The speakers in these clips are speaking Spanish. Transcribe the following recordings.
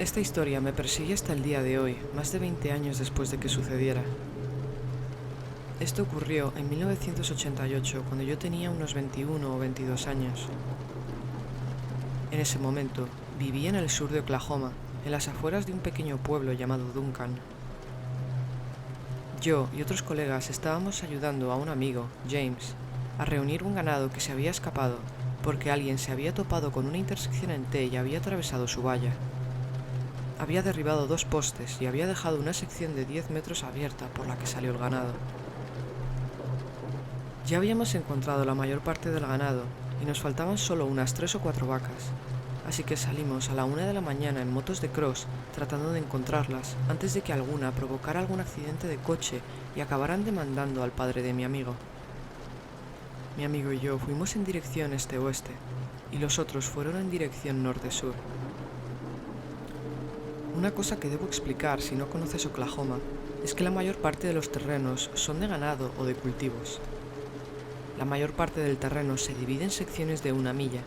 Esta historia me persigue hasta el día de hoy, más de 20 años después de que sucediera. Esto ocurrió en 1988, cuando yo tenía unos 21 o 22 años. En ese momento, vivía en el sur de Oklahoma, en las afueras de un pequeño pueblo llamado Duncan. Yo y otros colegas estábamos ayudando a un amigo, James, a reunir un ganado que se había escapado porque alguien se había topado con una intersección en T y había atravesado su valla. Había derribado 2 postes y había dejado una sección de 10 metros abierta por la que salió el ganado. Ya habíamos encontrado la mayor parte del ganado y nos faltaban solo unas 3 o 4 vacas, así que salimos a la 1 de la mañana en motos de cross tratando de encontrarlas antes de que alguna provocara algún accidente de coche y acabaran demandando al padre de mi amigo. Mi amigo y yo fuimos en dirección este-oeste y los otros fueron en dirección norte-sur. Una cosa que debo explicar si no conoces Oklahoma es que la mayor parte de los terrenos son de ganado o de cultivos. La mayor parte del terreno se divide en secciones de 1 milla,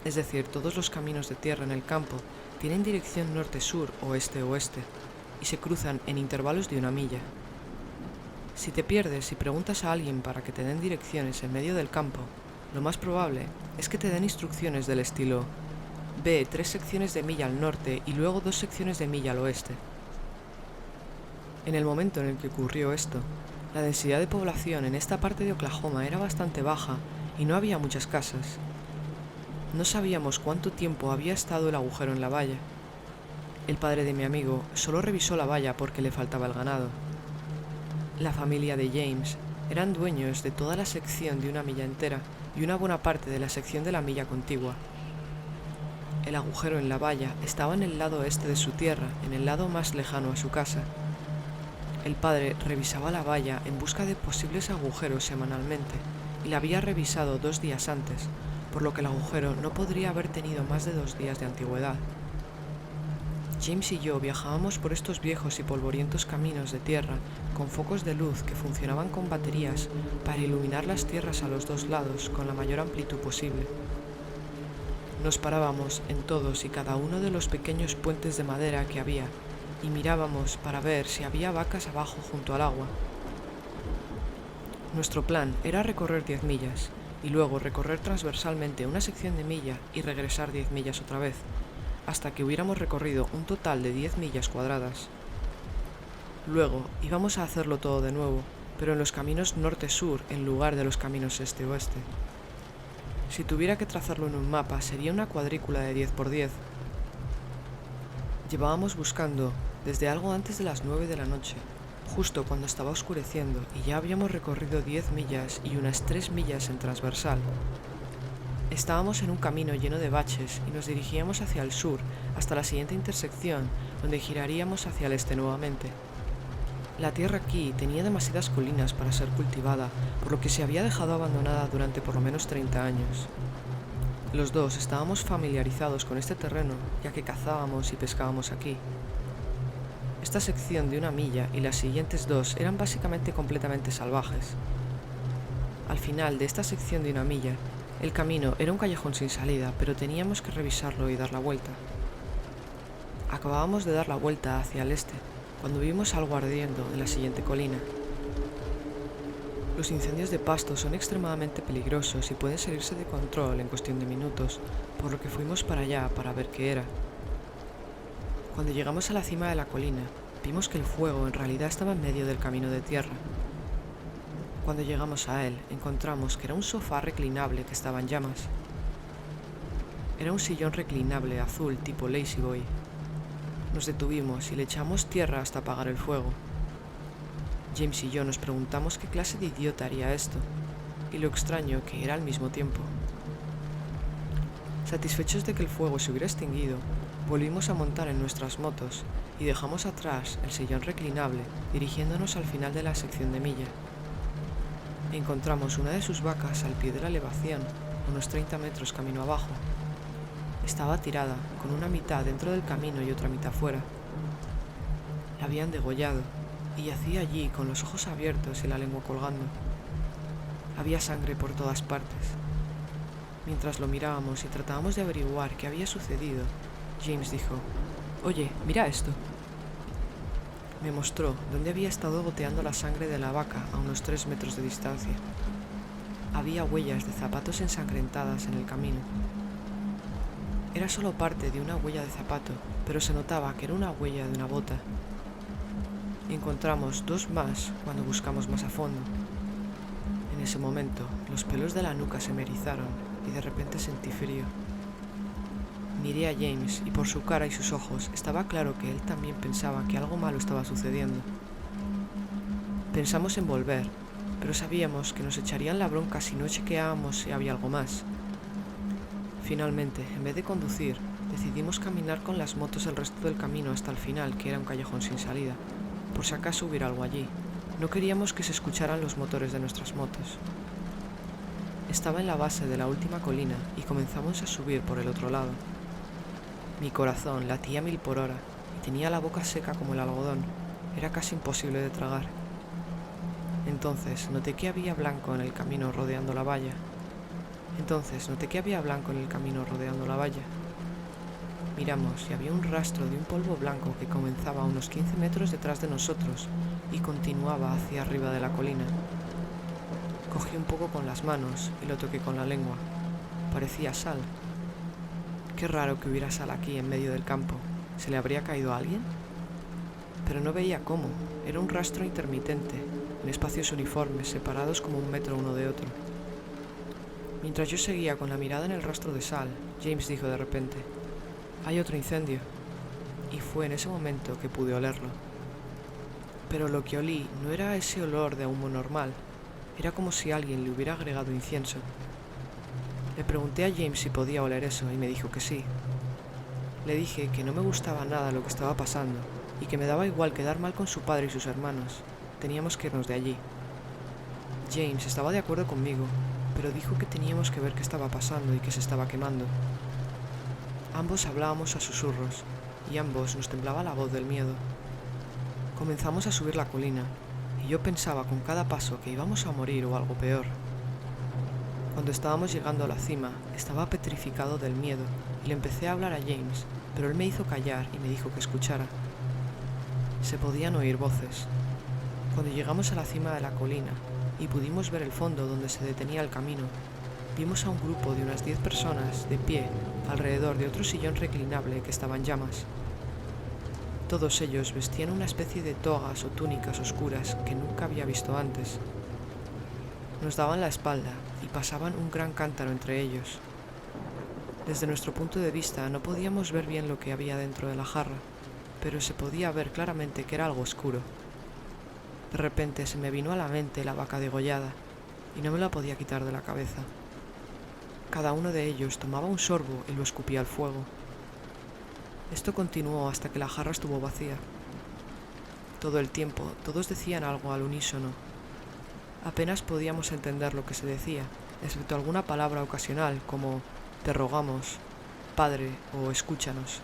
es decir, todos los caminos de tierra en el campo tienen dirección norte-sur o este-oeste y se cruzan en intervalos de 1 milla. Si te pierdes y preguntas a alguien para que te den direcciones en medio del campo, lo más probable es que te den instrucciones del estilo: ve 3 secciones de milla al norte y luego 2 secciones de milla al oeste. En el momento en el que ocurrió esto, la densidad de población en esta parte de Oklahoma era bastante baja y no había muchas casas. No sabíamos cuánto tiempo había estado el agujero en la valla. El padre de mi amigo solo revisó la valla porque le faltaba el ganado. La familia de James eran dueños de toda la sección de 1 milla entera y una buena parte de la sección de la milla contigua. El agujero en la valla estaba en el lado este de su tierra, en el lado más lejano a su casa. El padre revisaba la valla en busca de posibles agujeros semanalmente y la había revisado 2 días antes, por lo que el agujero no podría haber tenido más de 2 días de antigüedad. James y yo viajábamos por estos viejos y polvorientos caminos de tierra con focos de luz que funcionaban con baterías para iluminar las tierras a los 2 lados con la mayor amplitud posible. Nos parábamos en todos y cada uno de los pequeños puentes de madera que había y mirábamos para ver si había vacas abajo junto al agua. Nuestro plan era recorrer 10 millas y luego recorrer transversalmente una sección de milla y regresar 10 millas otra vez, hasta que hubiéramos recorrido un total de 10 millas cuadradas. Luego íbamos a hacerlo todo de nuevo, pero en los caminos norte-sur en lugar de los caminos este-oeste. Si tuviera que trazarlo en un mapa, sería una cuadrícula de 10 por 10. Llevábamos buscando desde algo antes de las 9 de la noche, justo cuando estaba oscureciendo, y ya habíamos recorrido 10 millas y unas 3 millas en transversal. Estábamos en un camino lleno de baches y nos dirigíamos hacia el sur hasta la siguiente intersección, donde giraríamos hacia el este nuevamente. La tierra aquí tenía demasiadas colinas para ser cultivada, por lo que se había dejado abandonada durante por lo menos 30 años. Los dos estábamos familiarizados con este terreno, ya que cazábamos y pescábamos aquí. Esta sección de 1 milla y las siguientes 2 eran básicamente completamente salvajes. Al final de esta sección de 1 milla, el camino era un callejón sin salida, pero teníamos que revisarlo y dar la vuelta. Acabábamos de dar la vuelta hacia el este, cuando vimos algo ardiendo en la siguiente colina. Los incendios de pasto son extremadamente peligrosos y pueden salirse de control en cuestión de minutos, por lo que fuimos para allá para ver qué era. Cuando llegamos a la cima de la colina, vimos que el fuego en realidad estaba en medio del camino de tierra. Cuando llegamos a él, encontramos que era un sofá reclinable que estaba en llamas. Era un sillón reclinable azul tipo Lazy Boy. Nos detuvimos y le echamos tierra hasta apagar el fuego. James y yo nos preguntamos qué clase de idiota haría esto, y lo extraño que era al mismo tiempo. Satisfechos de que el fuego se hubiera extinguido, volvimos a montar en nuestras motos y dejamos atrás el sillón reclinable, dirigiéndonos al final de la sección de milla. Encontramos una de sus vacas al pie de la elevación, unos 30 metros camino abajo. Estaba tirada, con una mitad dentro del camino y otra mitad fuera. La habían degollado, y yacía allí con los ojos abiertos y la lengua colgando. Había sangre por todas partes. Mientras lo mirábamos y tratábamos de averiguar qué había sucedido, James dijo: Oye, mira esto. Me mostró dónde había estado goteando la sangre de la vaca a unos 3 metros de distancia. Había huellas de zapatos ensangrentadas en el camino. Era solo parte de una huella de zapato, pero se notaba que era una huella de una bota. Encontramos 2 más cuando buscamos más a fondo. En ese momento, los pelos de la nuca se me erizaron y de repente sentí frío. Miré a James y por su cara y sus ojos estaba claro que él también pensaba que algo malo estaba sucediendo. Pensamos en volver, pero sabíamos que nos echarían la bronca si no chequeábamos si había algo más. Finalmente, en vez de conducir, decidimos caminar con las motos el resto del camino hasta el final, que era un callejón sin salida, por si acaso hubiera algo allí. No queríamos que se escucharan los motores de nuestras motos. Estaba en la base de la última colina y comenzamos a subir por el otro lado. Mi corazón latía a 1000 por hora y tenía la boca seca como el algodón. Era casi imposible de tragar. Entonces noté que había blanco en el camino rodeando la valla. Miramos y había un rastro de un polvo blanco que comenzaba a unos 15 metros detrás de nosotros y continuaba hacia arriba de la colina. Cogí un poco con las manos y lo toqué con la lengua. Parecía sal. Qué raro que hubiera sal aquí en medio del campo. ¿Se le habría caído a alguien? Pero no veía cómo. Era un rastro intermitente, en espacios uniformes, separados como 1 metro uno de otro. Mientras yo seguía con la mirada en el rastro de sal, James dijo de repente: «Hay otro incendio». Y fue en ese momento que pude olerlo. Pero lo que olí no era ese olor de humo normal. Era como si alguien le hubiera agregado incienso. Le pregunté a James si podía oler eso y me dijo que sí. Le dije que no me gustaba nada lo que estaba pasando y que me daba igual quedar mal con su padre y sus hermanos. Teníamos que irnos de allí. James estaba de acuerdo conmigo, pero dijo que teníamos que ver qué estaba pasando y que se estaba quemando. Ambos hablábamos a susurros y ambos nos temblaba la voz del miedo. Comenzamos a subir la colina y yo pensaba con cada paso que íbamos a morir o algo peor. Cuando estábamos llegando a la cima, estaba petrificado del miedo y le empecé a hablar a James, pero él me hizo callar y me dijo que escuchara. Se podían oír voces. Cuando llegamos a la cima de la colina y pudimos ver el fondo donde se detenía el camino, vimos a un grupo de unas 10 personas de pie alrededor de otro sillón reclinable que estaba en llamas. Todos ellos vestían una especie de togas o túnicas oscuras que nunca había visto antes. Nos daban la espalda y pasaban un gran cántaro entre ellos. Desde nuestro punto de vista no podíamos ver bien lo que había dentro de la jarra, pero se podía ver claramente que era algo oscuro. De repente se me vino a la mente la vaca degollada y no me la podía quitar de la cabeza. Cada uno de ellos tomaba un sorbo y lo escupía al fuego. Esto continuó hasta que la jarra estuvo vacía. Todo el tiempo todos decían algo al unísono. Apenas podíamos entender lo que se decía, excepto alguna palabra ocasional como «te rogamos», «padre» o «escúchanos».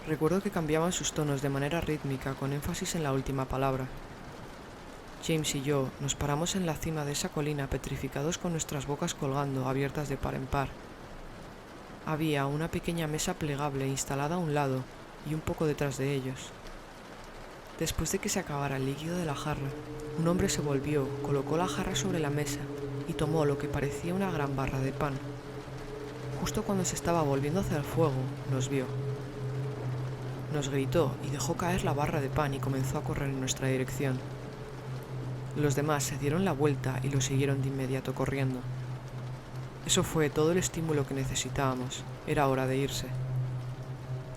Recuerdo que cambiaban sus tonos de manera rítmica con énfasis en la última palabra. James y yo nos paramos en la cima de esa colina petrificados con nuestras bocas colgando abiertas de par en par. Había una pequeña mesa plegable instalada a un lado y un poco detrás de ellos. Después de que se acabara el líquido de la jarra, un hombre se volvió, colocó la jarra sobre la mesa y tomó lo que parecía una gran barra de pan. Justo cuando se estaba volviendo hacia el fuego, nos vio. Nos gritó y dejó caer la barra de pan y comenzó a correr en nuestra dirección. Los demás se dieron la vuelta y lo siguieron de inmediato corriendo. Eso fue todo el estímulo que necesitábamos. Era hora de irse.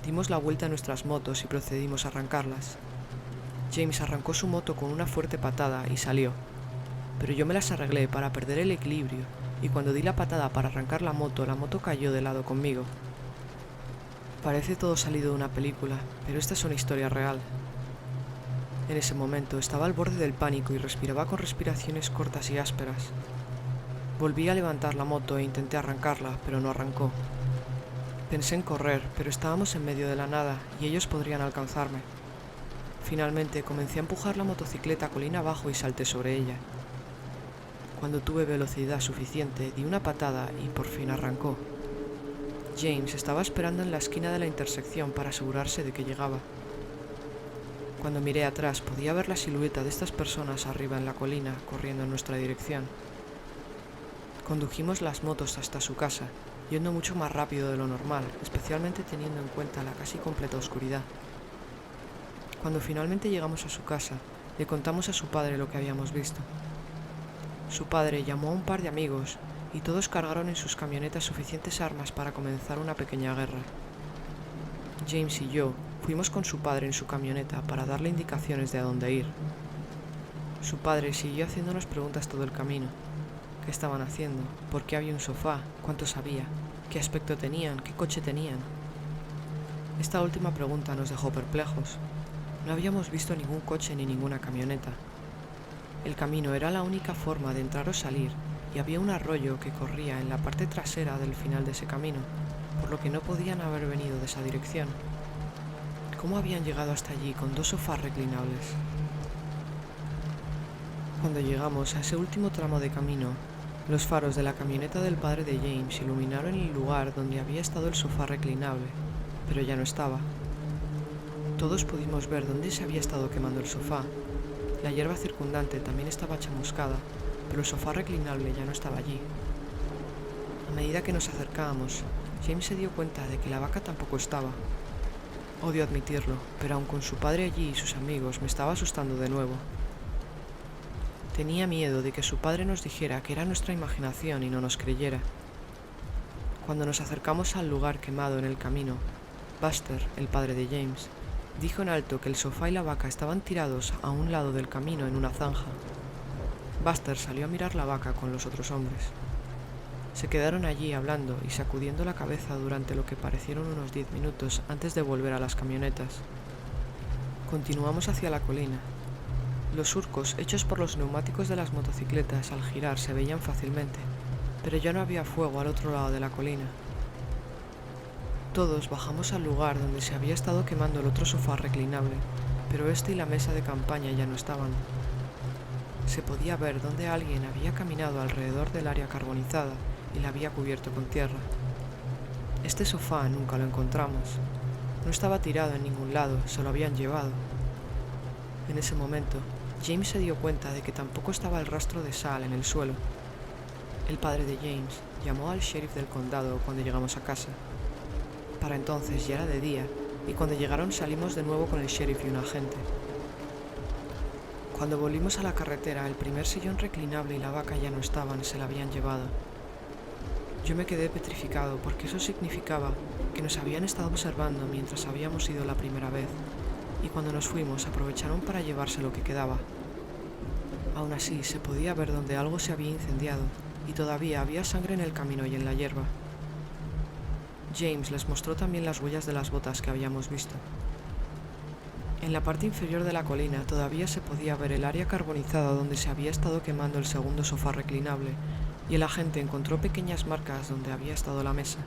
Dimos la vuelta a nuestras motos y procedimos a arrancarlas. James arrancó su moto con una fuerte patada y salió, pero yo me las arreglé para perder el equilibrio y cuando di la patada para arrancar la moto cayó de lado conmigo. Parece todo salido de una película, pero esta es una historia real. En ese momento estaba al borde del pánico y respiraba con respiraciones cortas y ásperas. Volví a levantar la moto e intenté arrancarla, pero no arrancó. Pensé en correr, pero estábamos en medio de la nada y ellos podrían alcanzarme. Finalmente comencé a empujar la motocicleta colina abajo y salté sobre ella. Cuando tuve velocidad suficiente, di una patada y por fin arrancó. James estaba esperando en la esquina de la intersección para asegurarse de que llegaba. Cuando miré atrás podía ver la silueta de estas personas arriba en la colina, corriendo en nuestra dirección. Condujimos las motos hasta su casa, yendo mucho más rápido de lo normal, especialmente teniendo en cuenta la casi completa oscuridad. Cuando finalmente llegamos a su casa, le contamos a su padre lo que habíamos visto. Su padre llamó a un par de amigos y todos cargaron en sus camionetas suficientes armas para comenzar una pequeña guerra. James y yo fuimos con su padre en su camioneta para darle indicaciones de a dónde ir. Su padre siguió haciéndonos preguntas todo el camino. ¿Qué estaban haciendo? ¿Por qué había un sofá? ¿Cuántos había? ¿Qué aspecto tenían? ¿Qué coche tenían? Esta última pregunta nos dejó perplejos. No habíamos visto ningún coche ni ninguna camioneta. El camino era la única forma de entrar o salir, y había un arroyo que corría en la parte trasera del final de ese camino, por lo que no podían haber venido de esa dirección. ¿Cómo habían llegado hasta allí con 2 sofás reclinables? Cuando llegamos a ese último tramo de camino, los faros de la camioneta del padre de James iluminaron el lugar donde había estado el sofá reclinable, pero ya no estaba. Todos pudimos ver dónde se había estado quemando el sofá. La hierba circundante también estaba chamuscada, pero el sofá reclinable ya no estaba allí. A medida que nos acercábamos, James se dio cuenta de que la vaca tampoco estaba. Odio admitirlo, pero aun con su padre allí y sus amigos me estaba asustando de nuevo. Tenía miedo de que su padre nos dijera que era nuestra imaginación y no nos creyera. Cuando nos acercamos al lugar quemado en el camino, Buster, el padre de James, dijo en alto que el sofá y la vaca estaban tirados a un lado del camino en una zanja. Buster salió a mirar la vaca con los otros hombres. Se quedaron allí hablando y sacudiendo la cabeza durante lo que parecieron unos 10 minutos antes de volver a las camionetas. Continuamos hacia la colina. Los surcos hechos por los neumáticos de las motocicletas al girar se veían fácilmente, pero ya no había fuego al otro lado de la colina. Todos bajamos al lugar donde se había estado quemando el otro sofá reclinable, pero este y la mesa de campaña ya no estaban. Se podía ver dónde alguien había caminado alrededor del área carbonizada y la había cubierto con tierra. Este sofá nunca lo encontramos. No estaba tirado en ningún lado, se lo habían llevado. En ese momento, James se dio cuenta de que tampoco estaba el rastro de sal en el suelo. El padre de James llamó al sheriff del condado cuando llegamos a casa. Para entonces ya era de día, y cuando llegaron salimos de nuevo con el sheriff y un agente. Cuando volvimos a la carretera, el primer sillón reclinable y la vaca ya no estaban, se la habían llevado. Yo me quedé petrificado porque eso significaba que nos habían estado observando mientras habíamos ido la primera vez, y cuando nos fuimos aprovecharon para llevarse lo que quedaba. Aún así, se podía ver donde algo se había incendiado, y todavía había sangre en el camino y en la hierba. James les mostró también las huellas de las botas que habíamos visto. En la parte inferior de la colina todavía se podía ver el área carbonizada donde se había estado quemando el segundo sofá reclinable, y el agente encontró pequeñas marcas donde había estado la mesa.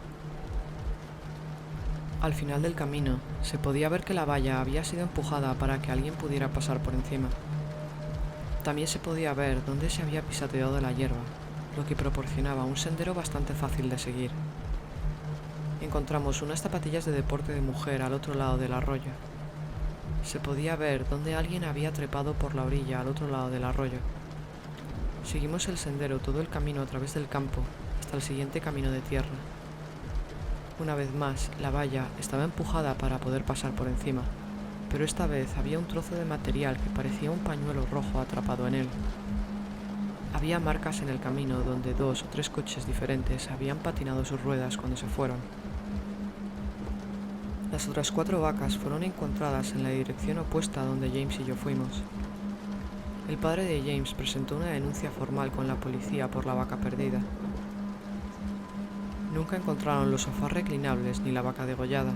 Al final del camino, se podía ver que la valla había sido empujada para que alguien pudiera pasar por encima. También se podía ver dónde se había pisoteado la hierba, lo que proporcionaba un sendero bastante fácil de seguir. Encontramos unas zapatillas de deporte de mujer al otro lado del arroyo. Se podía ver dónde alguien había trepado por la orilla al otro lado del arroyo. Seguimos el sendero todo el camino a través del campo hasta el siguiente camino de tierra. Una vez más, la valla estaba empujada para poder pasar por encima, pero esta vez había un trozo de material que parecía un pañuelo rojo atrapado en él. Había marcas en el camino donde 2 o 3 coches diferentes habían patinado sus ruedas cuando se fueron. Las otras 4 vacas fueron encontradas en la dirección opuesta a donde James y yo fuimos. El padre de James presentó una denuncia formal con la policía por la vaca perdida. Nunca encontraron los sofás reclinables ni la vaca degollada.